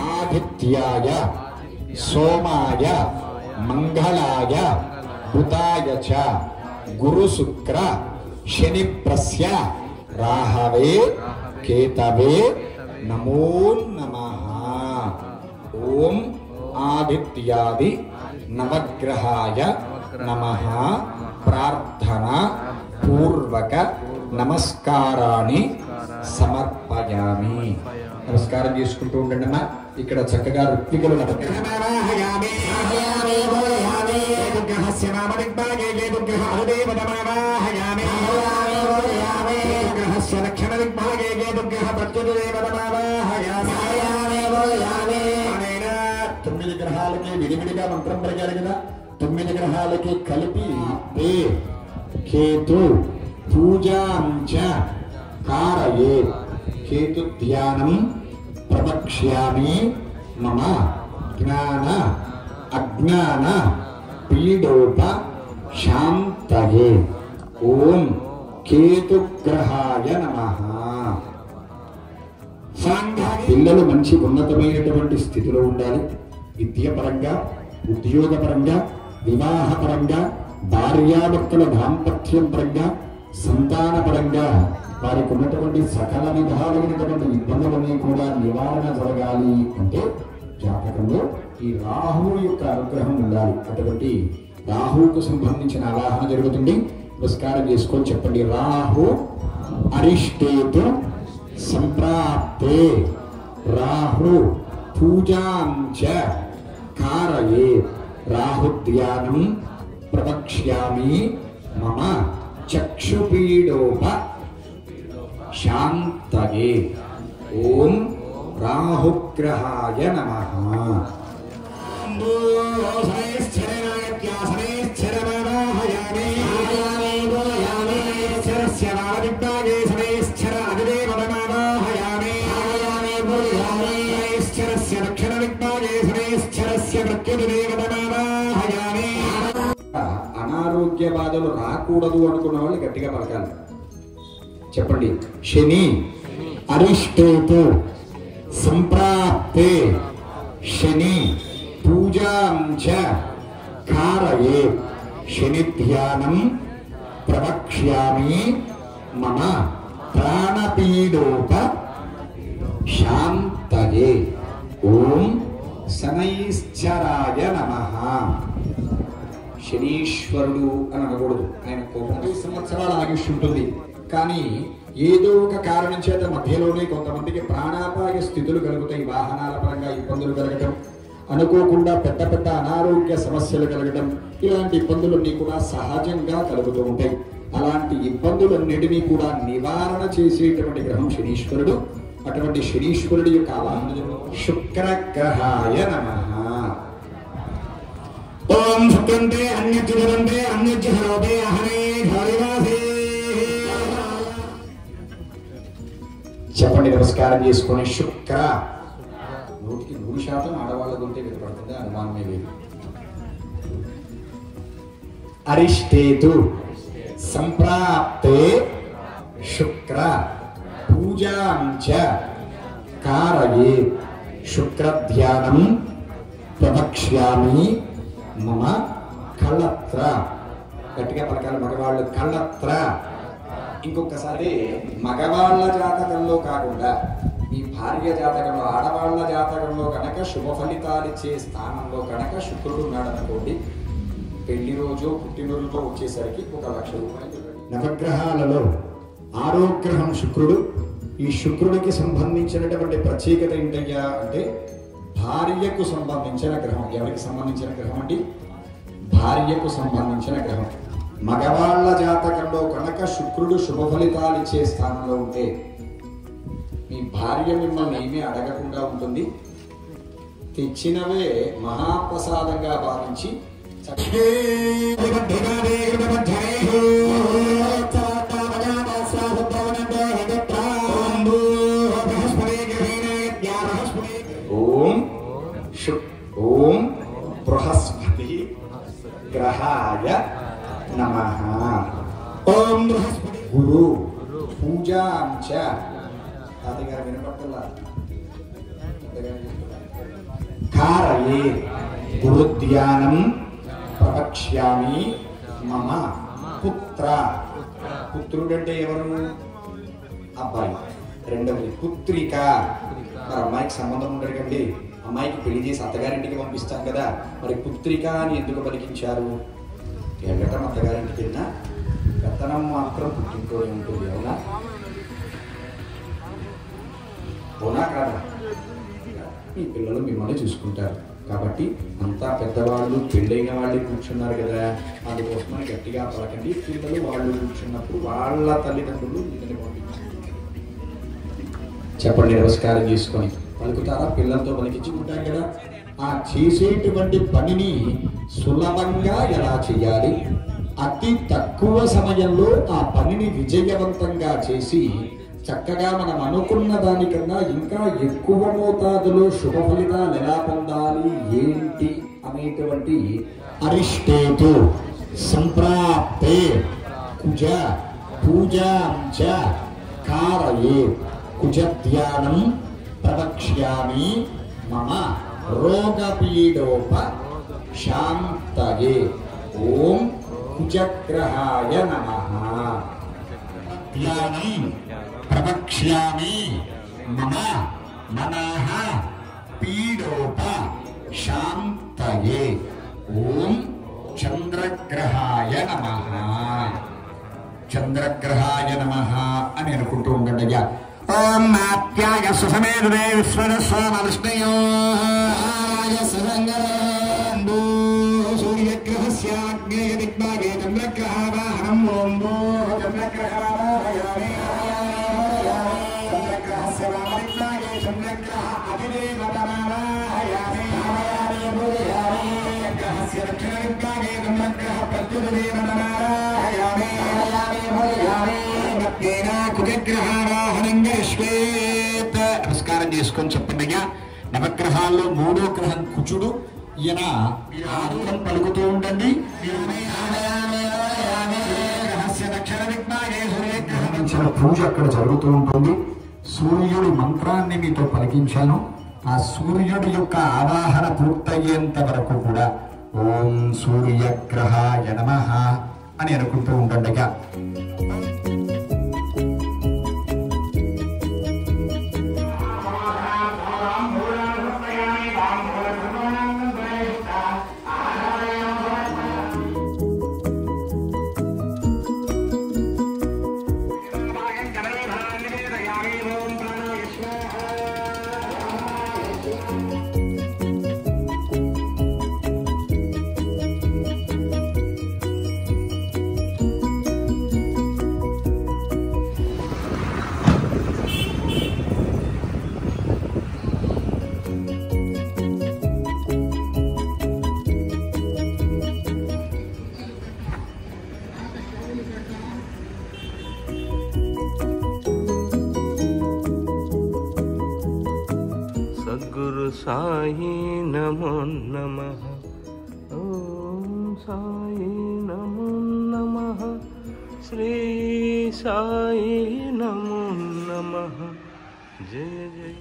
आदित्याय सोमाय मंगलाय बुधाय च गुरुशुक्र शनिप्रस्य राहवे केतवे नमो नमः। ओम आदित्यादि नवग्रहाय नमः। प्रार्थना पूर्वक नमस्काराणि समर्पयामि। నమస్కారం చేసుకుంటూ ఉండండి అమ్మా. ఇక్కడ చక్కగా ఋత్వికలు తొమ్మిది గ్రహాలకి విడివిడిగా మంత్రం పలికారు కదా. 9 గ్రహాలకి కలిపి కేతు పూజాంచ కారయే కేతు ధ్యానం ప్రవక్ష్యామి మమ జ్ఞాన అజ్ఞాన పీడోప శాంతయే. ఓం కేతుగ్రహాయ నమః. పిల్లలు మంచి ఉన్నతమైనటువంటి స్థితిలో ఉండాలి. విద్యపరంగా, ఉద్యోగపరంగా, వివాహపరంగా, భార్యాభర్తల దాంపత్యం పరంగా, సంతానపరంగా వారికి ఉన్నటువంటి సకల విధాలైనటువంటి ఇబ్బందులన్నీ కూడా నివారణ జరగాలి అంటే జాతకంలో ఈ రాహువు యొక్క అనుగ్రహం ఉండాలి. అటువంటి రాహువుకు సంబంధించిన ఆవాహన జరుగుతుంది. నమస్కారం చేసుకొని చెప్పండి. రాహు అరిష్టేతు సంప్రాప్తే రాహు పూజాంచ కారయే రాహు ధ్యానం ప్రవక్ష్యామి మమ చక్షుపీడోప శాంతయే. ఓం రాహుగ్రహాయ నమః. అనారోగ్య బాధలు రాకూడదు అనుకున్న వాళ్ళు గట్టిగా పలకాలి. చెప్పండి. శని అరిష్టేతు సంప్రాప్తే శని పూజాంచ కారయే శని ధ్యానం ప్రవక్ష్యామి మమ ప్రాణపీడోప శాంతయే. ఓం శనైశ్చరాయ నమః. శనీశ్వరుడు అని అనకూడదు. ఆయన 30 సంవత్సరాల ఆయుష్ ఉంటుంది. కానీ ఏదో ఒక కారణం చేత మధ్యలోనే కొంతమందికి ప్రాణాపాయ స్థితులు కలుగుతాయి. వాహనాల పరంగా ఇబ్బందులు కలగటం, అనుకోకుండా పెద్ద పెద్ద అనారోగ్య సమస్యలు కలగటం, ఇలాంటి ఇబ్బందులన్నీ కూడా సహజంగా కలుగుతూ ఉంటాయి. అలాంటి ఇబ్బందులన్నిటినీ కూడా నివారణ చేసేటువంటి గ్రహం శనీశ్వరుడు. అటువంటి శనీశ్వరుడి యొక్క ఆవాహన శుక్రగ్రహాయ నమః. ఓం శుక్రంతే అన్యజ్జురంతే అన్యజ్జహరోతే అహనే ఘోరివాసే. చెప్పండి. నమస్కారం చేసుకొని శుక్ర 100% ఆడవాళ్ళ గుంటే వినపడుతుంది, అనుమానమే లేదు. అరిష్టేతు సంప్రాప్తే శుక్ర పూజాంచ కారయే శుక్ర ధ్యానం ప్రవక్ష్యామి మమ కళత్ర. గట్టిగా పలకాలి మగవాళ్ళు. కళత్ర. ఇంకొకసారి మగవాళ్ళ జాతకంలో కాకుండా మీ భార్య జాతకంలో, ఆడవాళ్ళ జాతకంలో కనుక శుభ ఫలితాలు ఇచ్చే స్థానంలో కనుక శుక్రుడు ఉన్నాడు అనుకోండి, పెళ్లి రోజు పుట్టినరోజు వచ్చేసరికి 1 లక్ష రూపాయలు. నవగ్రహాలలో 6వ గ్రహం శుక్రుడు. ఈ శుక్రుడికి సంబంధించినటువంటి ప్రత్యేకత ఏంటయ్యా అంటే భార్యకు సంబంధించిన గ్రహం. ఎవరికి సంబంధించిన గ్రహం అండి? భార్యకు సంబంధించిన గ్రహం. మగవాళ్ల జాతకంలో కనుక శుక్రుడు శుభ ఫలితాలు ఇచ్చే స్థానంలో ఉంటే మీ భార్య మిమ్మల్ని ఏమీ అడగకుండా ఉంటుంది. తెచ్చినవే మహాప్రసాదంగా భావించి ఓం బృహస్పతి గ్రహాయ నమః. ఓం బృహస్పతి గురు పూజాంచ. తాతగారు వినపడతలా? కారయే గురుధ్యానం ప్రవక్ష్యామి మమ పుత్ర. పుత్రుడంటే ఎవరు? అబ్బాయి. రెండవది పుత్రిక. మరి అమ్మాయికి సంబంధం ఉండకండి. అమ్మాయికి పెళ్లి చేసి అత్తగారింటికి పంపిస్తాం కదా, మరి పుత్రిక అని ఎందుకు పలికించారు? ఎగటం అత్తగారింటికి వెళ్ళినా పెత్తనం మాత్రం పుట్టింటోనే ఉంటుంది. అవునా అవునా కాదా? మీ పిల్లలు మిమ్మల్ని చూసుకుంటారు కాబట్టి అంతా పెద్దవాళ్ళు పెళ్ళైన వాళ్ళే కూర్చున్నారు కదా, అందుకోసమని గట్టిగా పలకండి. పిల్లలు వాళ్ళు కూర్చున్నప్పుడు వాళ్ళ తల్లిదండ్రులు వీళ్ళని పంపించారు. చెప్పండి, నమస్కారం చేసుకొని పలుకుతారా? పిల్లలతో పలికించుకుంటారు కదా. ఆ చేసేటువంటి పనిని సులభంగా ఎలా చేయాలి, అతి తక్కువ సమయంలో ఆ పనిని విజయవంతంగా చేసి చక్కగా మనం అనుకున్న దానికన్నా ఇంకా ఎక్కువ మోతాదులో శుభ ఫలితాలు ఎలా పొందాలి ఏంటి అనేటువంటి అరిష్టేతు సంప్రాప్తే కుజ పూజాంచ కారయే కుజధ్యానం ప్రవక్ష్యామి మమ రోగపీడోప శాంతయే. ఓం కుజగ్రహాయ నమః. ధ్యానం ప్రవక్ష్యామి మమ మనః పీడోప శాంతయే. ఓం చంద్రగ్రహాయ నమః. చంద్రగ్రహాయ నమః అని అనుకుంటూ ఉండండి. ఓం నాట్యాయ సుసమేధే విశ్వరస్వామృష్ణయోయ సరంగరంబో సూర్యగ్రహస్యాగ్నేయ దిగ్భాగే చంద్రగ్రహావాహనం. ఓం భో చంద్రగ్రహావాహయామి. చంద్రగ్రహస్య వామదిగ్భాగే చంద్రగ్రహ అధిదేవతమావాహయామి. గ్రహస్య దక్షిణదిగ్భాగే చంద్రగ్రహ ప్రత్యుదేవతమావాహయామి. నమస్కారం చేసుకొని చెప్పండి. నవగ్రహాల్లో మూడో గ్రహం కుజుడు. ఈయన ఆరుగం పలుకుతూ ఉండండి. పూజ అక్కడ జరుగుతూ ఉంటుంది. సూర్యుడి మంత్రాన్ని మీతో పలికించాను. ఆ సూర్యుడి యొక్క ఆవాహన పూర్తయ్యేంత వరకు కూడా ఓం సూర్యగ్రహాయ నమః అని అనుకుంటూ ఉండండి. सद्गुरु साई नमो नमः. ओम साई नमो नमः. श्री साई नमो नमः. जय जय.